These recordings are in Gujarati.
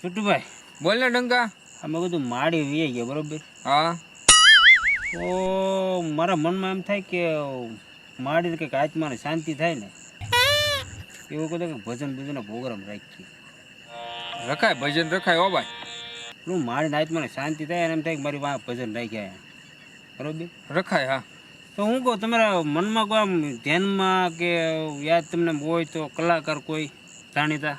છોટુભાઈ બોલ ને ડંકા. અમે બધું માડી વીએ ગયા બરોબર. હા તો મારા મનમાં એમ થાય કે માડી કંઈક આત્માને શાંતિ થાય ને એવું કહું કે ભજન ભજનનો પ્રોગ્રામ રાખીએ. રખાય ભજન રખાય. ઓ ભાઈ હું માડીને આત્માને શાંતિ થાય અને એમ થાય કે મારી પાસે ભજન રાખ્યા બરોબર. રખાય. હા તો હું કહું તમારા મનમાં કોઈ આમ ધ્યાનમાં કે યાદ તમને હોય તો કલાકાર કોઈ જાણીતા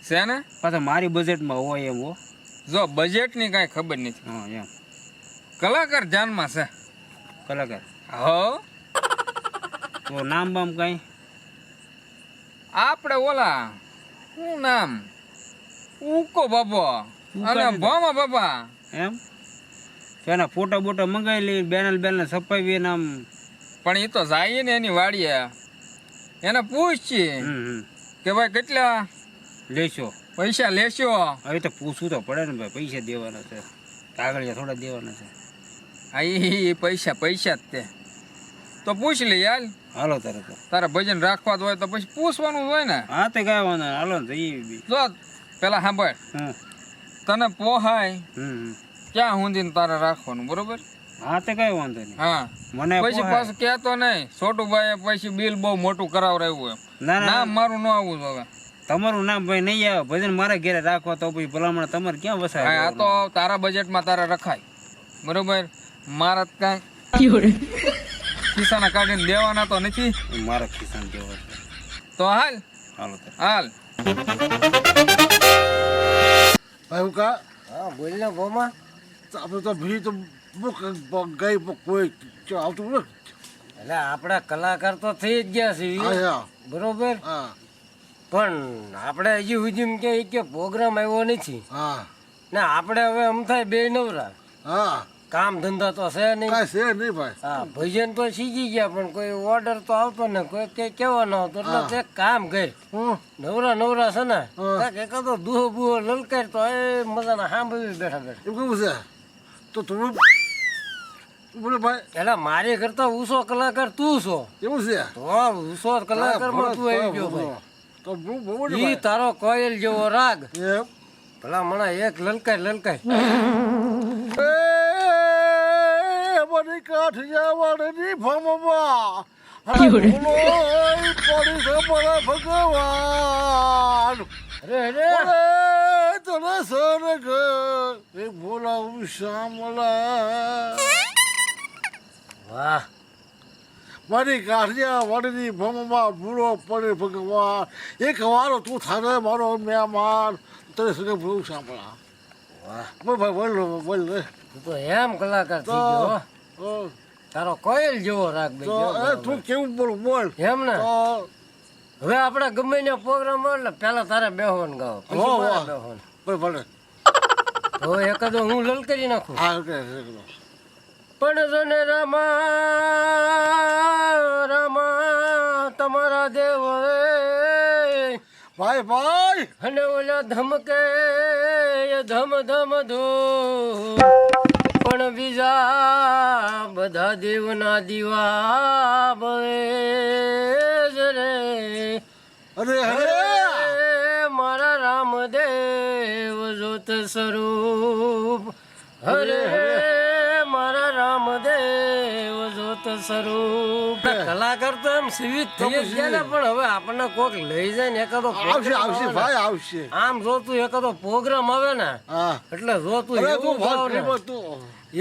છે ને? પાછા મારી બજેટમાં હોય એમ હો. જો બજેટની કાંઈ ખબર નથી. હા એમ કલાકાર જાનમાં છે. કલાકાર હો તો નામ બામ કાંઈ આપણે ઓલા શું નામ ઉકો બાબા અને ભામા બાબા એમ તો એના ફોટા બોટા મંગાવી લઈ બેનલ છપાવી ને આમ. પણ એ તો જાય ને એની વાડીએ એને પૂછીએ કે ભાઈ કેટલા લેશો પૈસા લેશો. હવે તો પૂછવું તો પડે ને ભાઈ, પૈસા દેવાના છે, કાગળિયા થોડા દેવાના છે. હા એ પૈસા જ તે તો પૂછ લે યાર. હાલો તારે તો તારે ભજન રાખવા હોય તો પછી પૂછવાનું હોય ને. હા તે કાંઈ વાંધો નહીં, હાલો ને જઈએ બી. જો પેલા સાંભળ, તને પોહાય ક્યાં સુધી તારે રાખવાનું બરોબર. હા તે કાંઈ વાંધો નહીં. હા મને પછી પાછું કહેતો નહીં છોટુભાઈ પછી બિલ બહુ મોટું કરાવરાયું એમ. ના ના નામ મારું ન આવવું જોઈએ. તમારું નામ ભાઈ નહીં આવે, ભજન મારા ઘેરે રાખવા તો પછી ભલામણ તમારે ક્યાં વસાય. આ તો તારા બજેટમાં તારે રખાય બરોબર. મારા કાંઈ ખિસ્સાના કાઢીને દેવાના તો નથી. મારા ખિસ્સામાં દેવા છે. તો હાલ હાલો તારે હાલ. ભાઈ હું કા હા બોલ ને ભોમા. આપણે તો ભીડ તો ગઈ કોઈ આવતું નથી. એટલે આપણા કલાકાર તો થઈ જ ગયા છે હા બરોબર, હા પણ આપણે હજી સુધી કે પ્રોગ્રામ આવ્યો નથી હા ને. આપણે હવે આમ થાય બે નવરા, હા કામ ધંધા તો છે નહીં. કાંઈ છે નહીં ભાઈ. હા ભજન તો શીખી ગયા પણ કોઈ ઓર્ડર તો આવતો ને કોઈ કઈ કહેવાનો આવતો. એટલે તે કામ કર, નવરા છે ને કાંઈક એકાદો દુહો બુહો લલકાર તો એ મજાના સાંભળવી બેઠા બેઠા. એમ કેવું છે તો તમે બોલે ભાઈ. એટલે મારી કરતા ઊંચો કલાકાર તું છો. એવું છે તો ઊંચો કલાકારમાં તું આવી ગયો ભાઈ. તો બહુ ઈ તારો કોયલ જેવો રાગ એમ ભલા મને એક લલકાય બની કાઠિયાવાડની ભમવા પડી છે મારા ભગવાન. અરે તને સરગ બોલાવું શ્યામલા. વાહ મારી કાઠિયાવાડની ભમવા ભૂલો પડે ભગવાન. એક વારો તું થાને મારો મહેમાન, તને સરગ બોલાવું શ્યામલા. વાહ બોલ ભાઈ બોલ રે. તું તો એમ કલાકાર થઈ ગયો હો. તારો કોયલ જેવો રાગ તો બેઠો તું કેવું બોલું બોલ. એમ ને. તો હવે આપણે ગમે ને પ્રોગ્રામ હોય એટલે પેલા તારે બેહવાનું ગાવ, પછી વાહ, મારે વાહ. બેહવાનું. ભલે તો એકાદો હું લલકારી નાખું. હા ઓકે. પણ જને રામા તમારા દેવ ભાઈ ભાઈ અને ઓલા ધમકે એ ધમ ધૂ. પણ બીજા બધા દેવના દીવા બળે રે. અરે અરે મારા રામદેવ જોત સ્વરૂપ. હરે મારા રામદેવ જોત સ્વરૂપ. કલાકાર તો એમ સીવિત થઈ જ ગયા ને, પણ હવે આપણને કોક લઈ જાય ને એકાદો આવશે આવશે ભાઈ આવશે. આમ જોતું એકાદો પ્રોગ્રામ આવે ને હા એટલે જોતું અરે એવું તું ગાવ ને. ભાઈ તું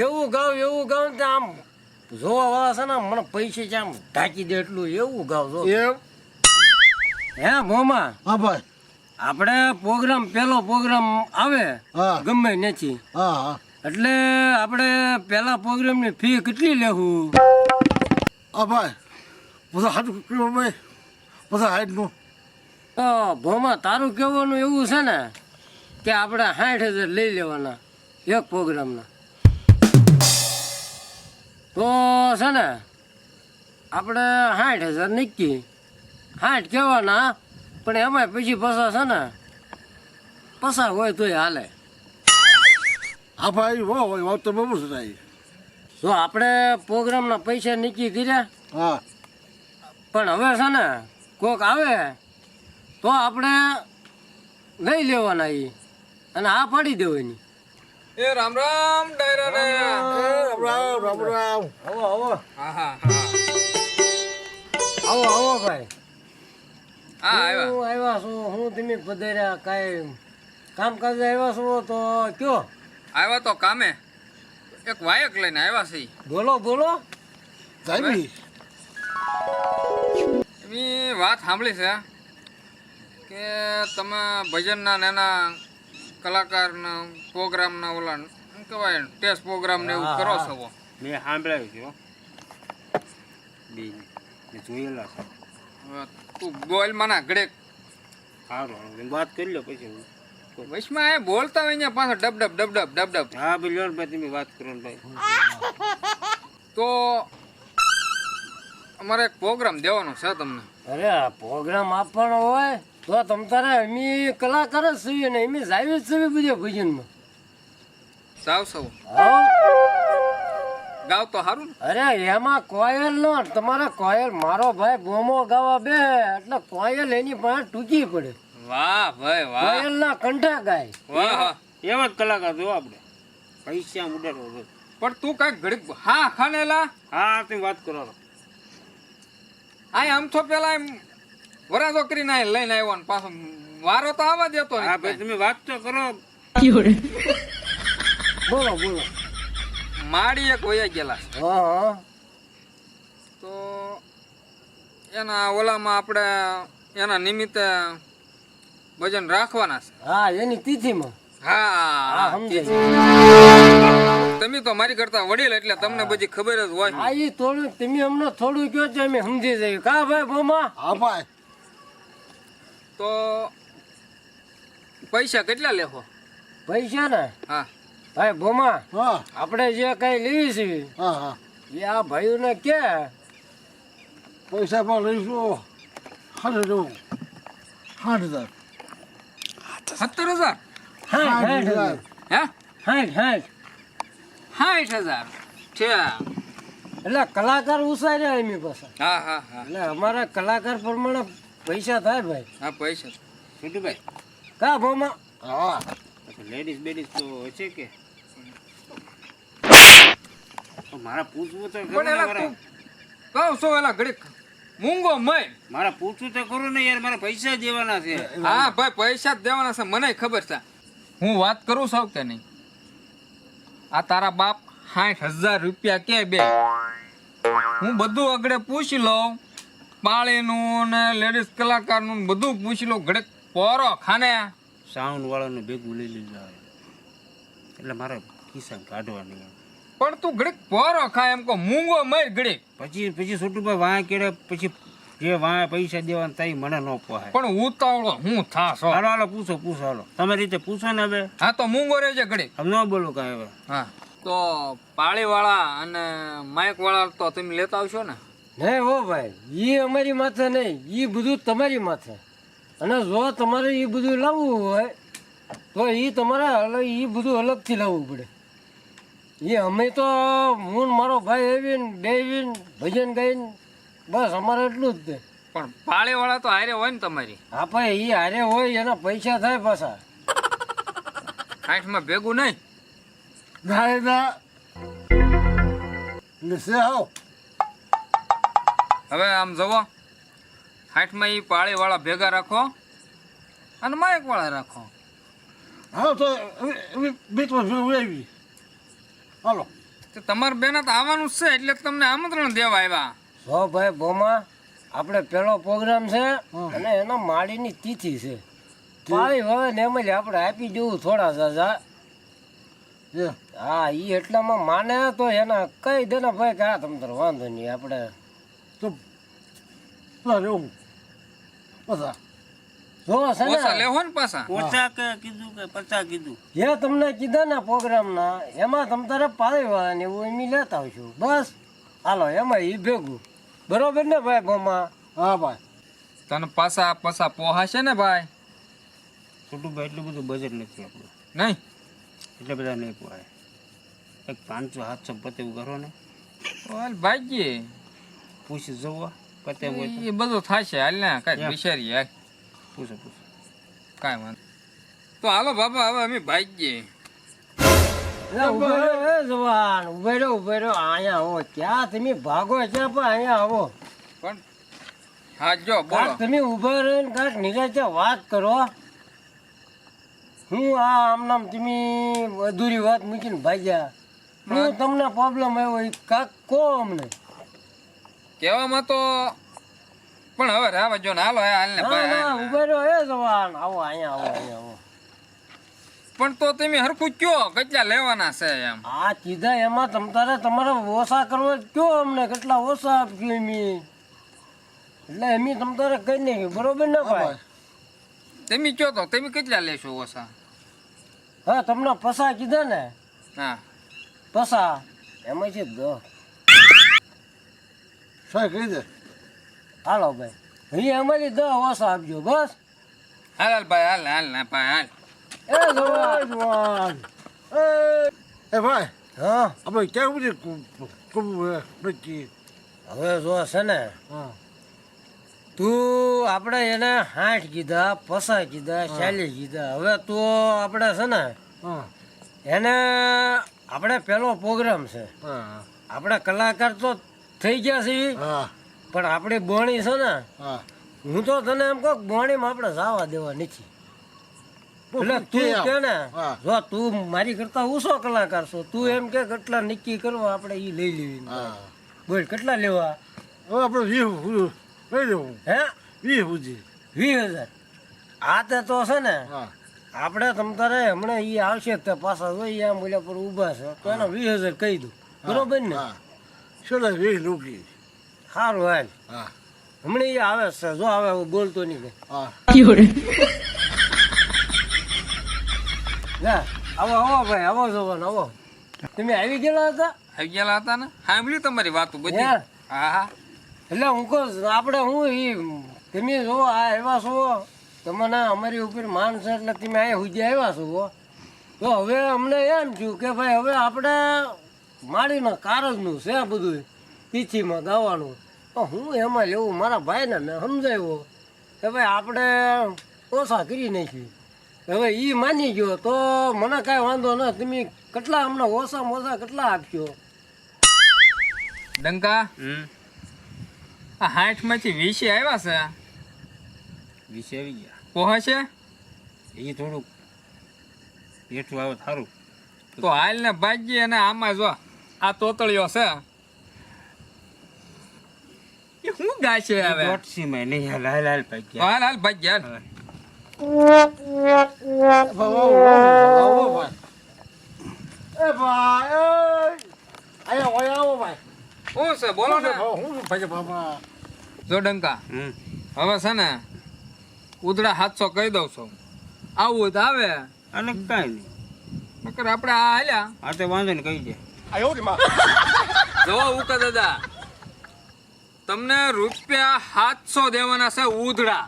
એવું ગાવ ને આમ જોવા વાળા છે ને મને પૈસે છે આમ ઢાંકી દે એટલું એવું ગાવ જો. એમ હે ભોમા, હા ભાઈ આપણે પેલો પ્રોગ્રામ આવે હા ગમે નથી હા હા એટલે આપણે પેલા પ્રોગ્રામની ફી કેટલી લેવું? હા ભાઈ બધા હાથ કયો ભાઈ બધા હાથ નું. તો ભોમા તારું કહેવાનું એવું છે ને કે આપણે 60,000 લઈ લેવાના એક પ્રોગ્રામના. તો છે ને આપણે 60,000 નક્કી 60 કહેવાના, પણ એમાં પછી પસા છે ને પસા હોય તોય હાલે. હા ભાઈ વાહ તો બહુ છે ભાઈ. જો આપણે પ્રોગ્રામના પૈસા નક્કી કર્યા, હા પણ હવે છે ને કોક આવે તો આપણે લઈ લેવાના એ અને આ પાડી દેવાની. એ રામ રામ ડાયરા ને. રામ રામ રામ. આવો આવો હા હા હા આવો આવો ભાઈ. હા આવ્યા. હું આવ્યા છું. હું તમે પધાર્યા કાંઈ કામકાજ આવ્યા છો તો કયો? આવ્યા તો કામે એક વાયક લઈને આવ્યા છે. બોલો બોલો. સાહેબી એની વાત સાંભળી છે કે તમે ભજનના ને એના કલાકારના પ્રોગ્રામના ઓલા શું કહેવાય ટેસ્ટ પ્રોગ્રામ ને એવું કરો છો. મેં સાંભળાયું છે હો. બેય મેં જોયેલા છે. હવે તું બોલ માના ઘડેક સારું સારું વાત કરી લો પછી હું. વચમાં એ બોલતા હોય ને પાછા ડબ ડબ ડબ ડબ ડબ ડબ. હા ભાઈ લ્યો ને ભાઈ તમે વાત કરો ને ભાઈ. તો અમારે એક પ્રોગ્રામ દેવાનો છે તમને. અરે આ પ્રોગ્રામ આપવાનો હોય તો તમ તારે અમે કલાકાર જ છીએ ને અમે જાવી જ છીએ બધે ભજનમાં. સાવ સૌ હા ગાવ તો સારું ને. અરે એમાં કોયલ નો તમારે કોયલ મારો ભાઈ બોમો ગાવા બે એટલે કોયલ એની પાસે ટૂંકી પડે. વાહ ભાઈ વાહ કોયલ ના કંઠા ગાય. વાહ. એવા જ કલાકાર જો આપણે પૈસા ઉડાડો છો. પણ તું કઈક ઘડીક હા ખાનેલા હા તમે વાત કરો. આ આમ તો પેલા એમ વરાજો કરીને આ લઈને આવ્યો ને પાછો વારો તો આવવા દેતો હા ભાઈ નહીં. તમે વાત તો કરો. બોલો બોલો. માડી એક વયા ગયેલા છે. હા હા તો એના ઓલામાં આપણે એના નિમિત્તે ભજન રાખવાના છે. હા એની તિથિમાં. હા હા સમજે છે. તમે તો મારી કરતા વડીલ એટલે તમને બધી ખબર જ હોય. આ ઈ થોડું તમે અમને થોડું કયો છે અમે સમજી જઈએ કા ભાઈ બોમા. હા ભાઈ તો પૈસા કેટલા લેખો? પૈસા ને હા ભાઈ બોમા હા આપણે જે કઈ લેવી છે હા હા એ આ ભાઈઓને કે પૈસા પણ લઈશું 8,000 8,000 17,000 હાઠ હે હાઠ હાઠ 60,000 છે. એટલે કલાકાર ઉસાર્યા એમની પાસે. હા હા હા એટલે અમારા કલાકાર પ્રમાણે પૈસા થાય ભાઈ. હા પૈસા છોટુભાઈ કા બોમા. હા લેડીઝ બેડીઝ તો હશે કે મારા પૂછવું તો ખરું પણ ને એલા મારા. તું કહું છું એલા ઘડીક મૂંગો મય. મારા પૂછવું તો ખરું ને યાર મારા પૈસા દેવાના છે. હા ભાઈ પૈસા જ દેવાના છે મને ખબર છે. હું વાત કરું છું કે નહીં આ તારા બાપ 60,000 રૂપિયા કે બે હું બધું આગળ પૂછી લઉં પાળીનું ને લેડીઝ કલાકારનું ને બધું પૂછી લઉં ઘડીક પોરો ખાને. સાઉન્ડ વાળાનું ભેગું લઈ લીધું એટલે મારે ખિસ્સા કાઢવાની એમ. પણ તું ઘડીક પોરો ખા એમ કહો મૂંગો મય ઘડીક. પછી છોટુભાઈ વાં કેડે પછી જે વાં પૈસા દેવાના થાય મને ન પોહાય. પણ ઉતાવળો હું થાશો. હાલો હાલો પૂછો હાલો તમારી રીતે પૂછો ને હવે. હા તો મૂંગો રહેજે ઘડીક. હવે ન બોલો કાંઈ હવે. હા તો પાળીવાળા અને માઇકવાળા તો તમે લેતા આવશો ને? નહીં હો ભાઈ ઈ અમારી માથે નહીં ઈ બધું તમારી માથે. અને જો તમારે ઈ બધું લાવવું હોય તો ઈ તમારે ઈ બધું અલગથી લાવવું પડે. એ અમે તો હું ને મારો ભાઈ આવીને બેવીને ભજન ગાઈને બસ અમારે એટલું જ છે. પણ પાળીવાળા તો હારે હોય ને તમારી આપણે ઈ હારે હોય એના પૈસા થાય પાછા. 60માં ભેગું નહીં. ના ના નિશ્ચય આવો હવે આમ જવો 60માં એ પાળીવાળા ભેગા રાખો અને માઇકવાળા રાખો. હા તો બીચમાં જોઈ આવી હાલો તો તમારે બેન તો આવવાનું જ છે એટલે જ તમને આમંત્રણ દેવા આવ્યા. જો ભાઈ બોમા આપણે પેલો પ્રોગ્રામ છે અને એના માળીની તિથિ છે. પાળી હવે ને એમ જ આપણે આપી દેવું થોડા જાજા. એ હા ઈ એટલામાં માને તો એના કઈ દે ને ભાઈ કે આ તમ તાર વાંધો નહીં આપણે તો ના રેવું પસા જોવો છે ઓછા ને લેવો ને પાછા. ઓછા કે કીધું કે પચા કીધું. જે તમને કીધા ને પ્રોગ્રામના એમાં તમ તારે પાળી વાળા ને એવું એમ લેતા આવશું બસ. હાલો એમાં ઈ ભેગું બરોબર ને ભાઈ બોમા. હા ભાઈ તને પાછા પોહાશે ને ભાઈ? છોટુભાઈ એટલું બધું બજેટ નથી આપણું. નહીં એટલે બધા નહીં પોહાય. એક 500-700 પતે એવું કરો ને હાલ ભાગ્યે પૂછી જવો પતે હોય તો. એ બધું થશે હાલ ને કઈ વિચારીએ હાલ. પૂછો કાંઈ વાંધો તો હાલો બાપા હવે અમે ભાગીએ. ઉભે રહ્યો એ જવાન, ઉભે રહ્યો અહીંયા આવો. ક્યાં તમે ભાગો ક્યાં? પણ અહીંયા આવો. પણ હા જો બોલો. કાંઈક તમે ઉભા રહીને કાંઈક નિરાંતે વાત કરો. હું આ આમનામ તમે અધૂરી વાત મૂકીને ભાગ્યા. હું તમને પ્રોબ્લેમ આવ્યો એ કાંક કહો અમને. કહેવામાં તો પણ હવે રહેવા જો ને હાલો હાલ ને ના ભાઈ ના હાલ ને. ઉભે રહ્યો એ જવાન, આવો અહીંયા આવો. પણ તો તમે હરખું કયો કેટલા લેવાના છે એમ. આ કીધા એમાં તમારે ઓછા કરવા કયો અમને, કેટલા ઓછા આપ્યું એમ. એટલે એમ તમારે કઈ નહીં, બરોબર ને ભાઈ? તમે કયો તો તમે કેટલા લેશો ઓછા? હા તમને પસા કીધા ને, હા પસા એમાં છે 10. સાહેબ કહી દે. હાલો ભાઈ, અહીં અમારી 10 ઓછા આપજો બસ. હાલ હાલ ભાઈ હાલ હાલ ને ભાઈ હાલ. એ જવાન. એ ભાઈ હા આપણે ક્યાં બધી નક્કી? હવે જો છે ને, હા તું આપણે એને 60 કીધા, પસા કીધા, 40 કીધા. હવે તો આપણે છે ને હા એને આપણે પેલો પ્રોગ્રામ છે. હા આપણે કલાકાર તો થઈ ગયા છીએ, હા પણ આપણી બોણી છે ને, હા હું તો તને એમ કહું બોણીમાં આપણે જવા દેવા નથી. એટલે તું કે ને, હા. જો તું મારી કરતા ઓછો કલાકાર છો, તું એમ કે કેટલા નક્કી કરવા આપણે એ લઈ લેવી. હા બોલ કેટલા લેવા? હવે આપણે 20 લઈ લેવું. હે 20 સુધી. 20,000. આ તે તો છે ને હા આપણે તમતારે હમણાં એ આવશે તે પાછા જોઈ આમ બોલ્યા પર ઊભા છે તો એને 20,000 કહી દઉં, બરોબર ને? હા છેલ્લે 20 રૂપિયા. સારું હાલ, હા હમણાં એ આવે છે, જો આવે હું બોલતો નહીં કઈ. હા ના આવો ભાઈ, આવો જોવાનો આવો. તમે આવી ગયેલા હતા? આવી ગયેલા હતા ને, સાંભળ્યું તમારી વાતો બધી. હે? હા હા એટલે હું કહું આપણે હું તમે જો આ આવ્યા છો, તમને અમારી ઉપર માન છે એટલે તમે અહીંયા સુધી આવ્યા છો. તો હવે અમને એમ થયું કે ભાઈ હવે આપણે માળીના કારજનું છે બધું, તિથિમાં ગાવાનું. તો હું એમાં લેવું, મારા ભાઈને મેં સમજાવ્યો કે ભાઈ આપણે ઓછા કરી નાખી. હવે એ માની ગયો તો મને કાંઈ વાંધો ન. તમે કેટલા હમણાં ઓછામાં ઓછા કેટલા આપશો? ડંકા આ 60 માંથી 20 આવ્યા છે. 20 આવી ગયા. પોહા છે એ થોડુંક પેઠું આવે સારું. તો હાલ ને ભાગીએ. અને આમાં જો આ તોતળીઓ છે એ શું ગાય છે હવે? દોઢસીમાં નહીં હાલ હાલ હાલ ભાગ્યા. હાલ હાલ ભાગ્યા હાલ. આવો ભાઈ. એ ભાઈ અહીંયા હોય આવો ભાઈ. શું છે બોલો ને. હું ભાઈ બાબા. જો ડંકા હમ હવે છે ને ઉધડા 700 કહી દઉં છું. આવું હોય તો આવે, અને કાંઈ નહીં. નકર આપણે આ હાલ્યા. આ તો વાંધો ને કહી દે. જો ઉકા દાદા તમને રૂપિયા 700 દેવાના છે ઉધડા.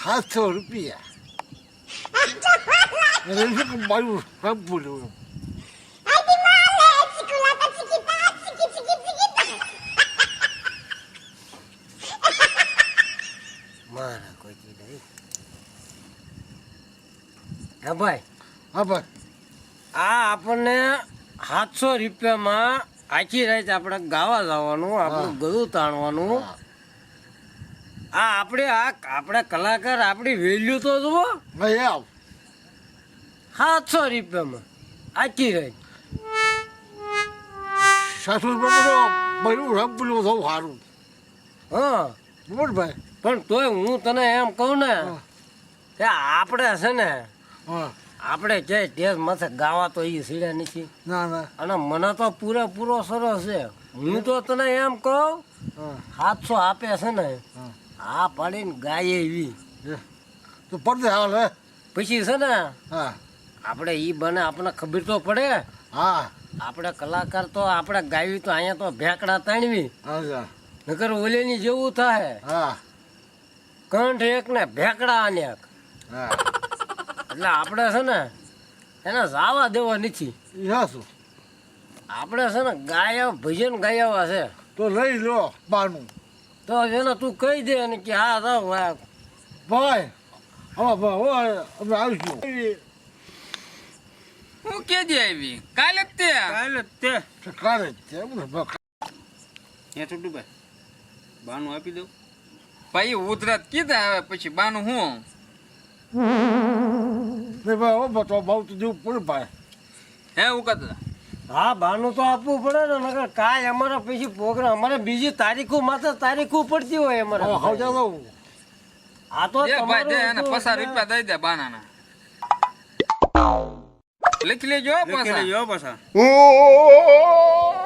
₹700. મારું રબ બોલ્યું. મારા કોઈ ચીજ નહીં. હા ભાઈ, હા ભાઈ. આ આપણને 700 રૂપિયામાં આખી રાત આપણે ગાવા જવાનું, આપણું ગળું તાણવાનું. આ આપણે કલાકાર, આપણી વેલ્યુ તો જુઓ. ભાઈ આવ. 700 રૂપિયામાં આખી રાત. ₹700 મારું રબ બોલ્યું બહુ સારું. હા બોલ ભાઈ. પણ તોય હું તને એમ કહું ને કે આપણે છે ને, હા આપણે જે ટેસ માથે ગાવા તો એ સીડ્યા નથી. ના ના. અને મને તો પૂરેપૂરો સરસ છે. હું તો તને એમ કહું હા 700 આપે છે ને, હા. આ પાડીને ગાય એવી. તો પડદે હાલ હે. પછી છે ને હા આપણે ઈ બને, આપણને ખબર તો પડે. હા આપણે કલાકાર તો આપણે ગાવી તો અહીંયા તો ભેકડા તાણવી, હા નકર ઓલેની જેવું થાય. હા કંઠ એક ને ભેકડા અનેક. હા. એટલે આપણે છે ને એને જાવા દેવા નથી. યા શું? આપણે છે ને ગાયા ભજન ગાયા છે. તો લઈ લો બાનું તો એને તું કહી દે ને કે હા રાવ ભાઈ હા ભાઈ અમે આવીશું હું કેદી આવી કાલે જ તે કાલે તે કાલે કેમ ને ત્યાં છોટુભાઈ બાનું આપી દઉં ભાઈ ઉધરત કીધા હવે પછી બાનું હું નહીં ભાઈ હો તો ભાવ તો જેવું પડે ભાઈ હે હું કહેતા હા બાનું તો આપવું પડે ને નકર કાલ અમારા પછી પ્રોગ્રામ અમારે બીજી તારીખો માત્ર તારીખો પડતી હોય અમારે હવે હવજા દઉં આ તો દે ભાઈ દે એને તમારું 50 રૂપિયા દઈ દે બાનાના લખી લેજો લખી પાછા લેજો પાછા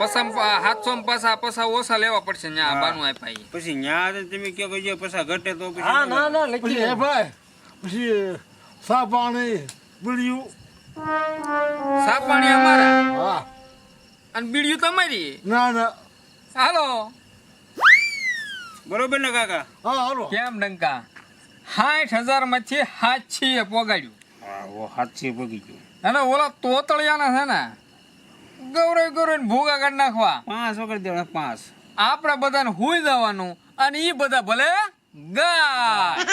પસમ 700 પાછા ઓછા લેવા પડશે ન્યા બાનું આપ્યા ઈ. પછી ન્યા તમે કયો કહીએ પાછા ઘટે તો પછી હા ના ના લખી પછી લે. એ ભાઈ પછી સા પાણી બીડ્યું સા પાણી અમારા હા અને બીડીયું તમારી ના ના હાલો બરોબર ને કાકા હા હાલો કેમ ડંકા 60,000 માંથી 700 પોગાડ્યું હા ઓ હાથથી પગી ગયો અને ઓલા તોતળિયાના છે ને ગૌરવ ભૂગા કાઢી નાખવા 5 વખત દેવાના 5 આપણે બધાને હુઈ જવાનું અને ઈ બધા ભલે ગાય